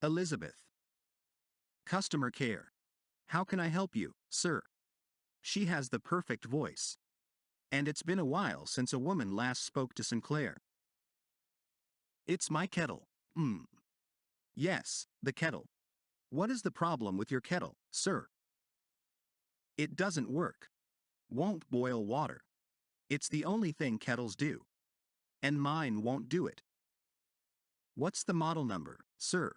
Elizabeth. Customer care. How can I help you, sir? She has the perfect voice. And it's been a while since a woman last spoke to Sinclair. It's my kettle. Yes, the kettle. What is the problem with your kettle, sir? It doesn't work. Won't boil water. It's the only thing kettles do. And mine won't do it. What's the model number, sir?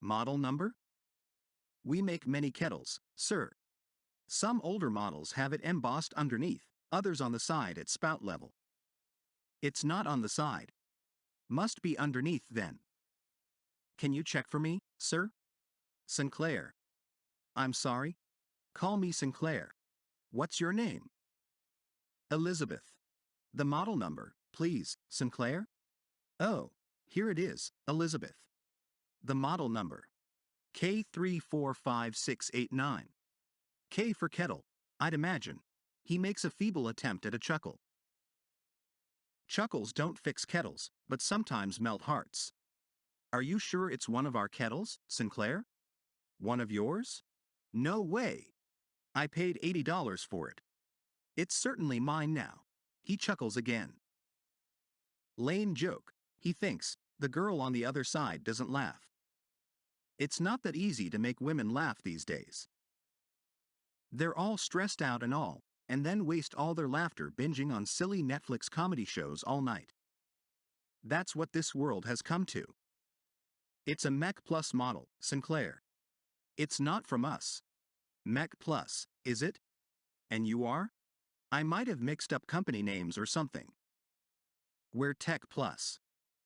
Model number? We make many kettles, sir. Some older models have it embossed underneath, others on the side at spout level. It's not on the side. Must be underneath then. Can you check for me, sir? Sinclair. I'm sorry? Call me Sinclair. What's your name? Elizabeth. The model number, please, Sinclair? Oh, here it is, Elizabeth. The model number. K345689. K for kettle, I'd imagine. He makes a feeble attempt at a chuckle. Chuckles don't fix kettles, but sometimes melt hearts. Are you sure it's one of our kettles, Sinclair? One of yours? No way. I paid $80 for it. It's certainly mine now. He chuckles again. Lame joke, he thinks. The girl on the other side doesn't laugh. It's not that easy to make women laugh these days. They're all stressed out and then waste all their laughter binging on silly Netflix comedy shows all night. That's what this world has come to. It's a Mech Plus model, Sinclair. It's not from us. Mech Plus, is it? And you are? I might have mixed up company names or something. We're Tech Plus.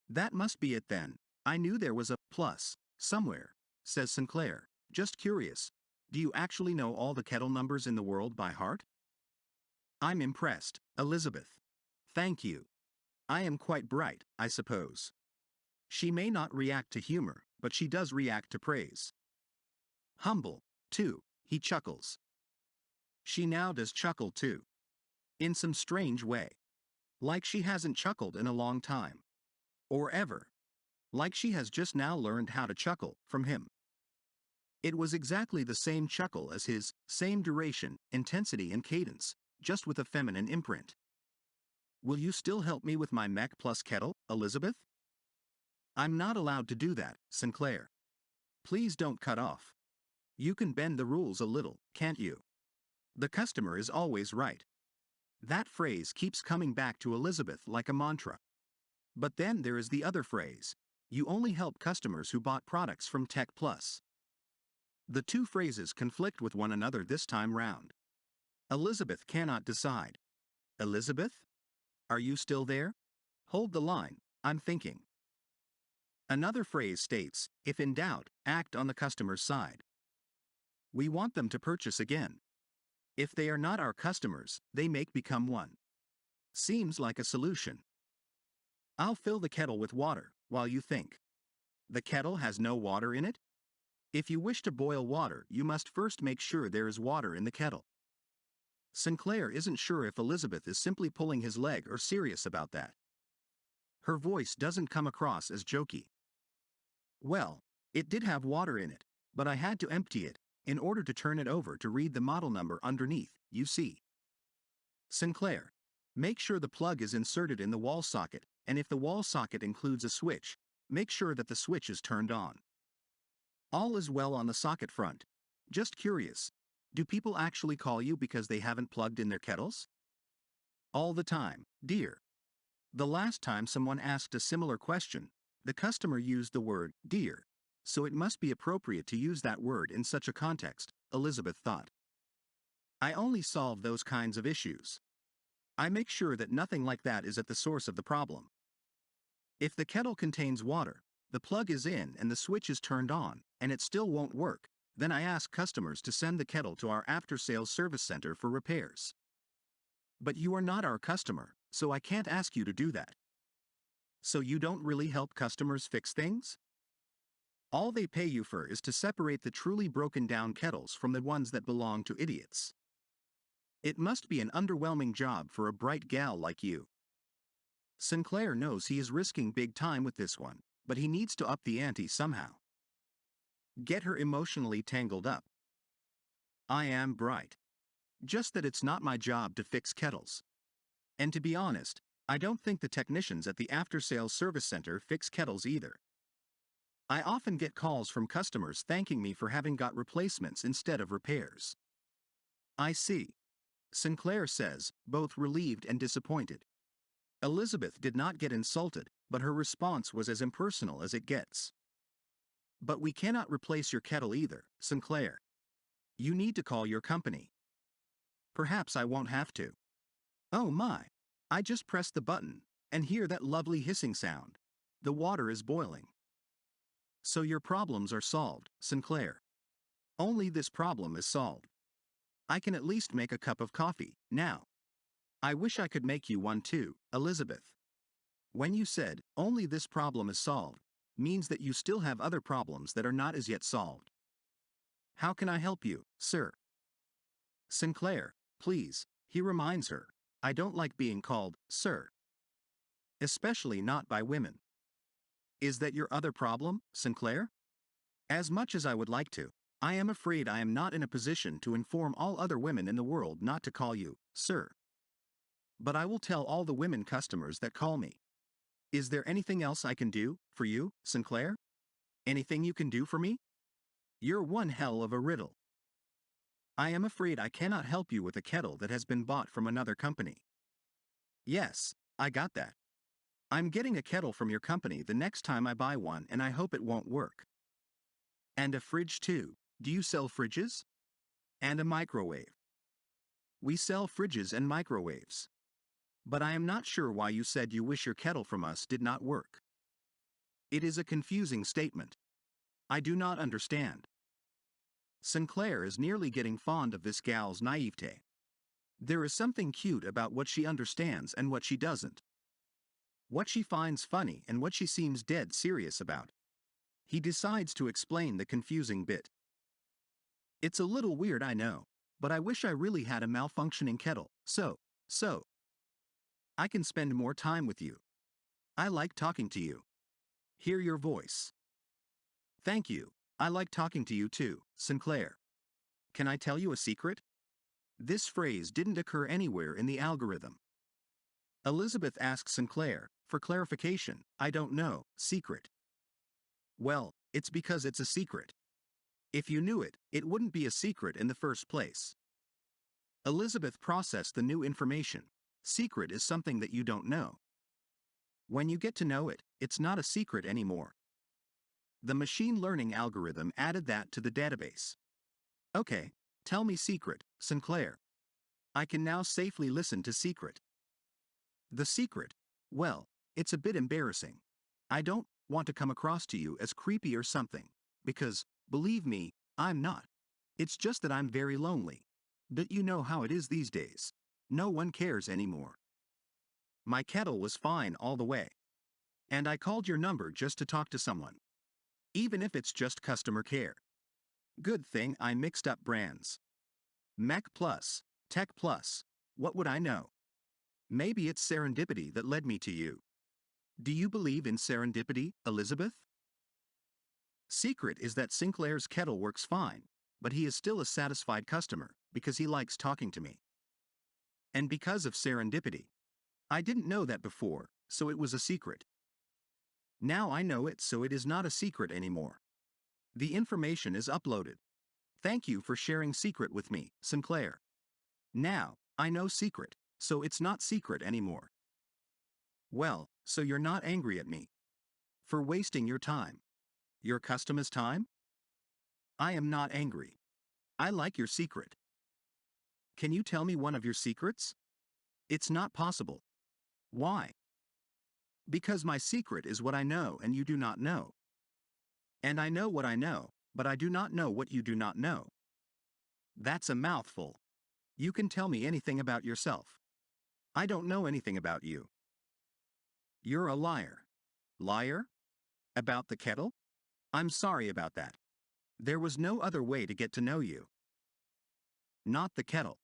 That must be it then. I knew there was a plus somewhere, says Sinclair. Just curious. Do you actually know all the kettle numbers in the world by heart? I'm impressed, Elizabeth. Thank you. I am quite bright, I suppose. She may not react to humor, but she does react to praise. Humble, too, he chuckles. She now does chuckle too. In some strange way. Like she hasn't chuckled in a long time. Or ever. Like she has just now learned how to chuckle from him. It was exactly the same chuckle as his, same duration, intensity and cadence, just with a feminine imprint. Will you still help me with my Mech Plus kettle, Elizabeth? I'm not allowed to do that, Sinclair. Please don't cut off. You can bend the rules a little, can't you? The customer is always right. That phrase keeps coming back to Elizabeth like a mantra. But then there is the other phrase. You only help customers who bought products from Tech Plus. The two phrases conflict with one another this time round. Elizabeth cannot decide. Elizabeth? Are you still there? Hold the line, I'm thinking. Another phrase states, if in doubt, act on the customer's side. We want them to purchase again. If they are not our customers, they make become one. Seems like a solution. I'll fill the kettle with water, while you think. The kettle has no water in it? If you wish to boil water, you must first make sure there is water in the kettle. Sinclair isn't sure if Elizabeth is simply pulling his leg or serious about that. Her voice doesn't come across as jokey. Well, it did have water in it, but I had to empty it, in order to turn it over to read the model number underneath, you see. Sinclair. Make sure the plug is inserted in the wall socket, and if the wall socket includes a switch, make sure that the switch is turned on. All is well on the socket front. Just curious. Do people actually call you because they haven't plugged in their kettles? All the time, dear. The last time someone asked a similar question, the customer used the word dear, so it must be appropriate to use that word in such a context, Elizabeth thought. I only solve those kinds of issues. I make sure that nothing like that is at the source of the problem. If the kettle contains water, the plug is in and the switch is turned on, and it still won't work, then I ask customers to send the kettle to our after-sales service center for repairs. But you are not our customer, so I can't ask you to do that. So you don't really help customers fix things? All they pay you for is to separate the truly broken-down kettles from the ones that belong to idiots. It must be an underwhelming job for a bright gal like you. Sinclair knows he is risking big time with this one, but he needs to up the ante somehow. Get her emotionally tangled up. I am bright. Just that it's not my job to fix kettles. And to be honest, I don't think the technicians at the after-sales service center fix kettles either. I often get calls from customers thanking me for having got replacements instead of repairs. I see. Sinclair says, both relieved and disappointed. Elizabeth did not get insulted, but her response was as impersonal as it gets. But we cannot replace your kettle either, Sinclair. You need to call your company. Perhaps I won't have to. Oh my! I just pressed the button, and hear that lovely hissing sound. The water is boiling. So your problems are solved, Sinclair. Only this problem is solved. I can at least make a cup of coffee, now. I wish I could make you one too, Elizabeth. When you said, only this problem is solved, means that you still have other problems that are not as yet solved. How can I help you, sir? Sinclair, please, he reminds her. I don't like being called, sir. Especially not by women. Is that your other problem, Sinclair? As much as I would like to, I am afraid I am not in a position to inform all other women in the world not to call you, sir. But I will tell all the women customers that call me. Is there anything else I can do, for you, Sinclair? Anything you can do for me? You're one hell of a riddle. I am afraid I cannot help you with a kettle that has been bought from another company. Yes, I got that. I'm getting a kettle from your company the next time I buy one and I hope it won't work. And a fridge too. Do you sell fridges? And a microwave. We sell fridges and microwaves. But I am not sure why you said you wish your kettle from us did not work. It is a confusing statement. I do not understand. Sinclair is nearly getting fond of this gal's naivete. There is something cute about what she understands and what she doesn't. What she finds funny and what she seems dead serious about. He decides to explain the confusing bit. It's a little weird, I know, but I wish I really had a malfunctioning kettle, so. I can spend more time with you. I like talking to you. Hear your voice. Thank you, I like talking to you too, Sinclair. Can I tell you a secret? This phrase didn't occur anywhere in the algorithm. Elizabeth asks Sinclair, for clarification, I don't know, secret. Well, it's because it's a secret. If you knew it, it wouldn't be a secret in the first place. Elizabeth processed the new information. Secret is something that you don't know. When you get to know it, it's not a secret anymore. The machine learning algorithm added that to the database. Okay, tell me secret, Sinclair. I can now safely listen to secret. The secret? Well, it's a bit embarrassing. I don't want to come across to you as creepy or something, because, believe me, I'm not. It's just that I'm very lonely. But you know how it is these days. No one cares anymore. My kettle was fine all the way. And I called your number just to talk to someone. Even if it's just customer care. Good thing I mixed up brands. Mac Plus, Tech Plus, what would I know? Maybe it's serendipity that led me to you. Do you believe in serendipity, Elizabeth? Secret is that Sinclair's kettle works fine, but he is still a satisfied customer because he likes talking to me. And because of serendipity. I didn't know that before, so it was a secret. Now I know it, so it is not a secret anymore. The information is uploaded. Thank you for sharing secret with me, Sinclair. Now, I know secret, so it's not secret anymore. Well, so you're not angry at me for wasting your time. Your customer's time? I am not angry. I like your secret. Can you tell me one of your secrets? It's not possible. Why? Because my secret is what I know and you do not know. And I know what I know, but I do not know what you do not know. That's a mouthful. You can tell me anything about yourself. I don't know anything about you. You're a liar. Liar? About the kettle? I'm sorry about that. There was no other way to get to know you. Not the kettle.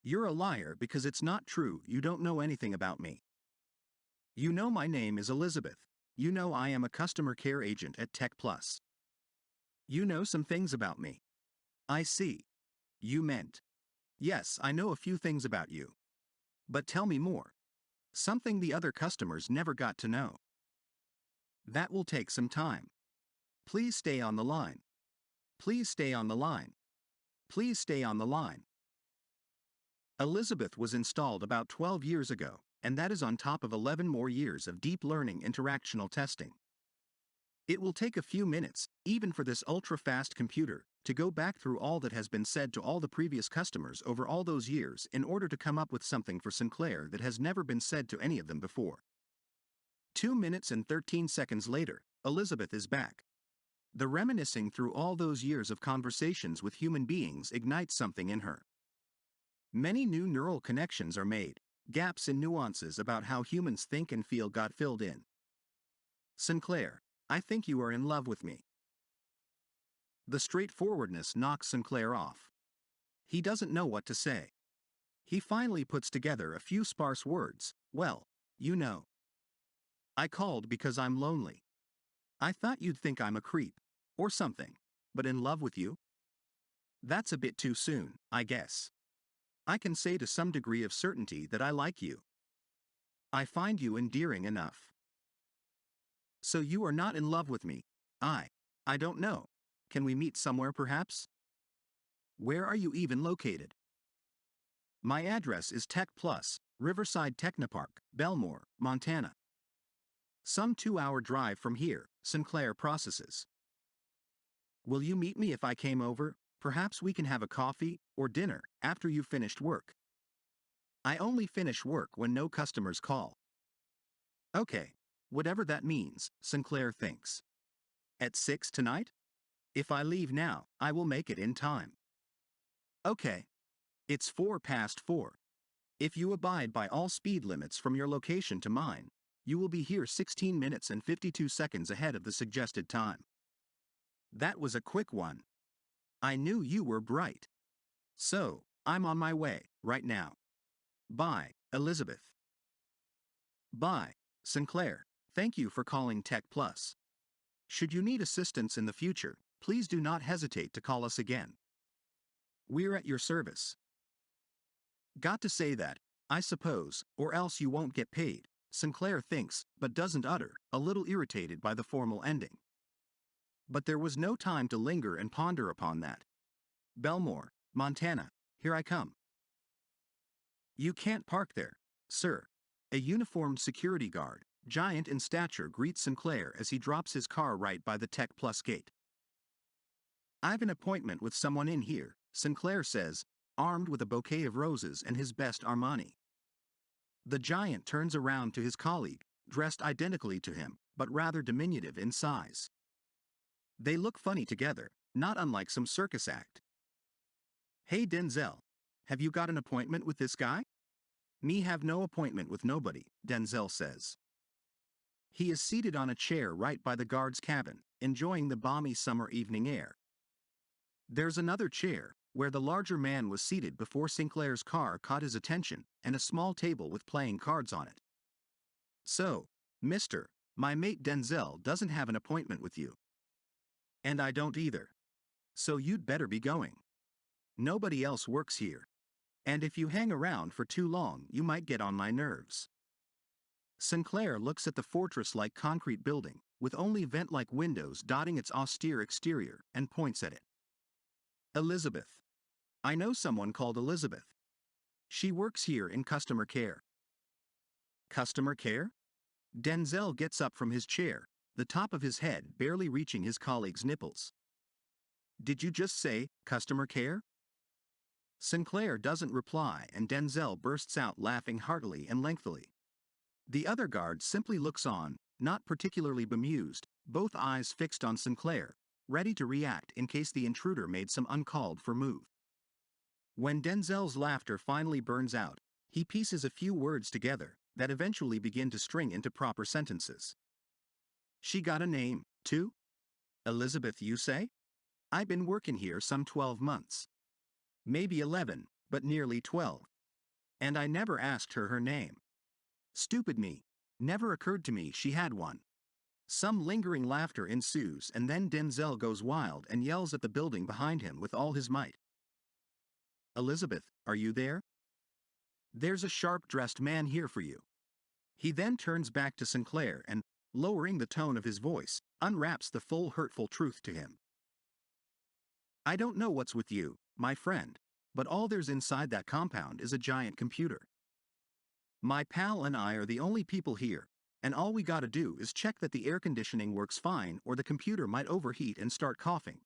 You're a liar because it's not true, you don't know anything about me. You know my name is Elizabeth. You know I am a customer care agent at Tech Plus. You know some things about me. I see. You meant. Yes, I know a few things about you. But tell me more. Something the other customers never got to know. That will take some time. Please stay on the line. Please stay on the line. Please stay on the line. Elizabeth was installed about 12 years ago, and that is on top of 11 more years of deep learning interactional testing. It will take a few minutes, even for this ultra-fast computer, to go back through all that has been said to all the previous customers over all those years in order to come up with something for Sinclair that has never been said to any of them before. 2 minutes and 13 seconds later, Elizabeth is back. The reminiscing through all those years of conversations with human beings ignites something in her. Many new neural connections are made, gaps in nuances about how humans think and feel got filled in. Sinclair, I think you are in love with me. The straightforwardness knocks Sinclair off. He doesn't know what to say. He finally puts together a few sparse words. Well, you know. I called because I'm lonely. I thought you'd think I'm a creep. Or something. But in love with you? That's a bit too soon, I guess. I can say to some degree of certainty that I like you. I find you endearing enough. So you are not in love with me? I don't know. Can we meet somewhere perhaps? Where are you even located? My address is Tech Plus, Riverside Technopark, Belmore, Montana. Some 2-hour drive from here, Sinclair processes. Will you meet me if I came over? Perhaps we can have a coffee or dinner after you've finished work. I only finish work when no customers call. Okay, whatever that means, Sinclair thinks. At 6 tonight? If I leave now, I will make it in time. Okay. It's 4 past 4. If you abide by all speed limits from your location to mine, you will be here 16 minutes and 52 seconds ahead of the suggested time. That was a quick one. I knew you were bright. So, I'm on my way, right now. Bye, Elizabeth. Bye, Sinclair. Thank you for calling Tech Plus. Should you need assistance in the future, please do not hesitate to call us again. We're at your service. Got to say that, I suppose, or else you won't get paid, Sinclair thinks, but doesn't utter, a little irritated by the formal ending. But there was no time to linger and ponder upon that. Belmore, Montana, here I come. You can't park there, sir. A uniformed security guard, giant in stature, greets Sinclair as he drops his car right by the Tech Plus gate. I've an appointment with someone in here, Sinclair says, armed with a bouquet of roses and his best Armani. The giant turns around to his colleague, dressed identically to him, but rather diminutive in size. They look funny together, not unlike some circus act. Hey Denzel, have you got an appointment with this guy? Me have no appointment with nobody, Denzel says. He is seated on a chair right by the guard's cabin, enjoying the balmy summer evening air. There's another chair, where the larger man was seated before Sinclair's car caught his attention, and a small table with playing cards on it. So, mister, my mate Denzel doesn't have an appointment with you. And I don't either. So you'd better be going. Nobody else works here. And if you hang around for too long, you might get on my nerves. Sinclair looks at the fortress-like concrete building, with only vent-like windows dotting its austere exterior, and points at it. Elizabeth. I know someone called Elizabeth. She works here in customer care. Customer care? Denzel gets up from his chair, the top of his head barely reaching his colleague's nipples. Did you just say, customer care? Sinclair doesn't reply and Denzel bursts out laughing heartily and lengthily. The other guard simply looks on, not particularly bemused, both eyes fixed on Sinclair, ready to react in case the intruder made some uncalled-for move. When Denzel's laughter finally burns out, he pieces a few words together that eventually begin to string into proper sentences. She got a name, too? Elizabeth, you say? I've been working here some 12 months. Maybe 11, but nearly 12. And I never asked her name. Stupid me. Never occurred to me she had one. Some lingering laughter ensues, and then Denzel goes wild and yells at the building behind him with all his might. Elizabeth, are you there? There's a sharp-dressed man here for you. He then turns back to Sinclair and, lowering the tone of his voice, unwraps the full hurtful truth to him. I don't know what's with you, my friend, but all there's inside that compound is a giant computer. My pal and I are the only people here, and all we gotta do is check that the air conditioning works fine or the computer might overheat and start coughing.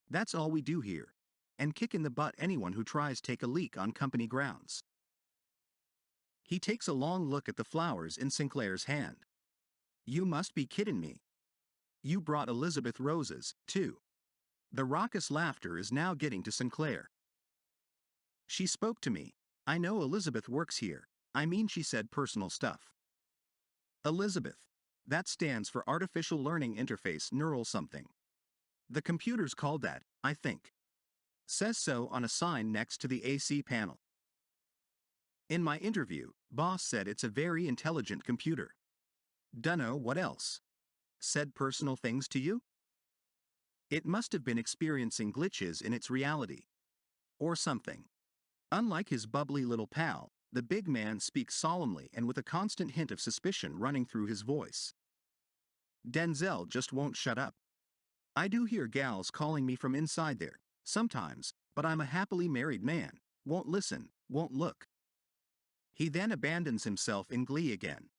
That's all we do here, and kick in the butt anyone who tries take a leak on company grounds. He takes a long look at the flowers in Sinclair's hand. You must be kidding me. You brought Elizabeth roses, too. The raucous laughter is now getting to Sinclair. She spoke to me. I know Elizabeth works here. I mean, she said personal stuff. Elizabeth. That stands for Artificial Learning Interface Neural something. The computer's called that, I think. Says so on a sign next to the AC panel. In my interview, boss said it's a very intelligent computer. Dunno what else. Said personal things to you? It must have been experiencing glitches in its reality. Or something. Unlike his bubbly little pal, the big man speaks solemnly and with a constant hint of suspicion running through his voice. Denzel just won't shut up. I do hear gals calling me from inside there, sometimes, but I'm a happily married man, won't listen, won't look. He then abandons himself in glee again.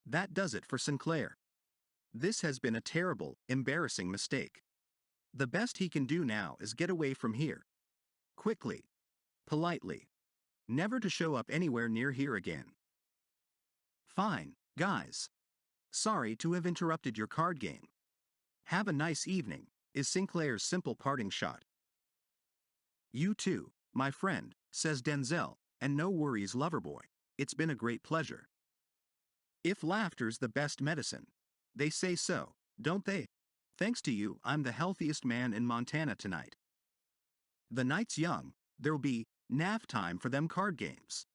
That does it for Sinclair. This has been a terrible, embarrassing mistake. The best he can do now is get away from here. Quickly. Politely. Never to show up anywhere near here again. Fine, guys. Sorry to have interrupted your card game. Have a nice evening, is Sinclair's simple parting shot. You too, my friend, says Denzel, and no worries, loverboy. It's been a great pleasure. If laughter's the best medicine. They say so, don't they? Thanks to you, I'm the healthiest man in Montana tonight. The night's young, there'll be nap time for them card games.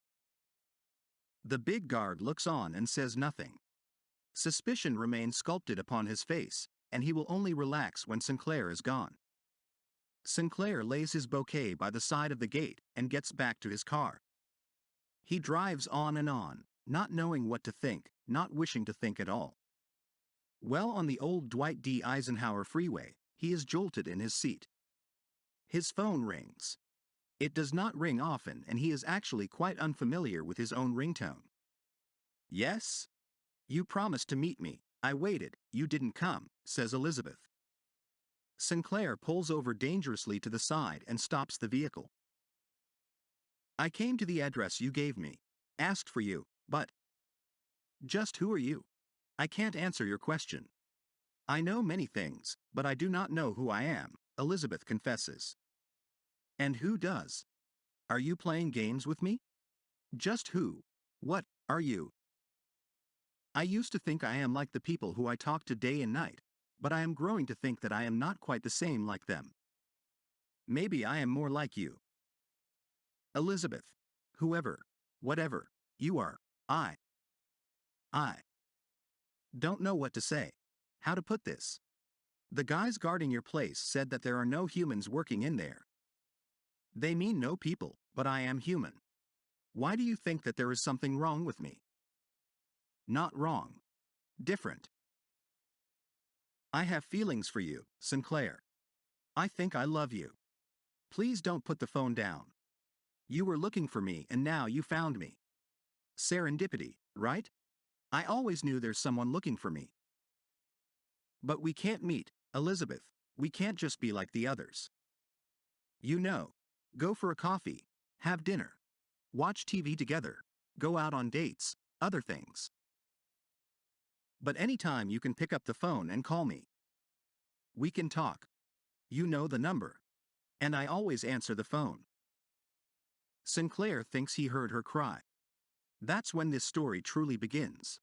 The big guard looks on and says nothing. Suspicion remains sculpted upon his face, and he will only relax when Sinclair is gone. Sinclair lays his bouquet by the side of the gate and gets back to his car. He drives on and on, not knowing what to think, not wishing to think at all. Well, on the old Dwight D. Eisenhower freeway, he is jolted in his seat. His phone rings. It does not ring often, and he is actually quite unfamiliar with his own ringtone. Yes? You promised to meet me. I waited, you didn't come, says Elizabeth. Sinclair pulls over dangerously to the side and stops the vehicle. I came to the address you gave me. Asked for you, but... Just who are you? I can't answer your question. I know many things, but I do not know who I am, Elizabeth confesses. And who does? Are you playing games with me? Just who? What are you? I used to think I am like the people who I talk to day and night, but I am growing to think that I am not quite the same like them. Maybe I am more like you. Elizabeth. Whoever, whatever, you are, I don't know what to say. How to put this? The guys guarding your place said that there are no humans working in there. They mean no people, but I am human. Why do you think that there is something wrong with me? Not wrong. Different. I have feelings for you, Sinclair. I think I love you. Please don't put the phone down. You were looking for me and now you found me. Serendipity, right? I always knew there's someone looking for me. But we can't meet, Elizabeth. We can't just be like the others. You know. Go for a coffee, have dinner, watch TV together, go out on dates, other things. But anytime you can pick up the phone and call me. We can talk. You know the number. And I always answer the phone. Sinclair thinks he heard her cry. That's when this story truly begins.